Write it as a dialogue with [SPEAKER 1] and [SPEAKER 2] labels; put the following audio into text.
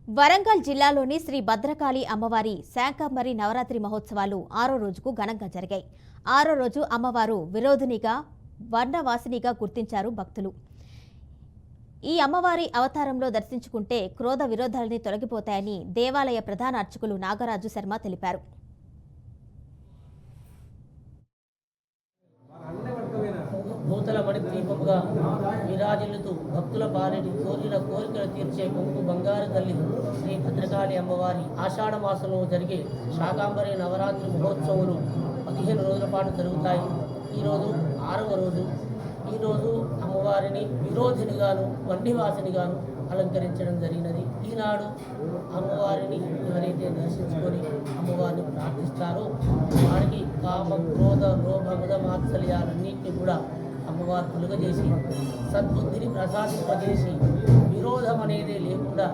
[SPEAKER 1] వరంగల్ జిల్లాలోని శ్రీ భద్రకాళి అమ్మవారి శాకంబరి నవరాత్రి మహోత్సవాలు 6వ రోజుకు ఘనంగా జరిగాయి. 6వ రోజు అమ్మవారు విరోధినిగా, వర్ణవాసినిగా గుర్తించారు భక్తులు. ఈ అమ్మవారి అవతారంలో దర్శించుకుంటే క్రోధ విరోధాలని తొలగిపోతాయని దేవాలయ ప్రధాన అర్చకులు నాగరాజు శర్మ తెలిపారు.
[SPEAKER 2] భూతల మణిద్వీపముగా విరాజిల్లుతూ భక్తుల పాలిటి కోరిన కోరికలు తీర్చే కొంగు బంగారు తల్లి శ్రీ భద్రకాళి అమ్మవారి ఆషాఢ మాసంలో జరిగే శాకంబరి నవరాత్రి మహోత్సవాలు 15 రోజుల పాటు జరుగుతాయి. ఈరోజు 6వ రోజు. ఈరోజు అమ్మవారిని విరోధినిగాను, వన్నివాసినిగాను అలంకరించడం జరిగినది. ఈనాడు అమ్మవారిని ఎవరైతే దర్శించుకొని అమ్మవారిని ప్రార్థిస్తారో వారికి కామ, క్రోధ, లోభ, మద, మాత్సల్యాలన్నింటినీ కూడా అమ్మవారు కలుగజేసి సద్బుద్ధిని ప్రసాదింపజేసి విరోధం అనేది లేకుండా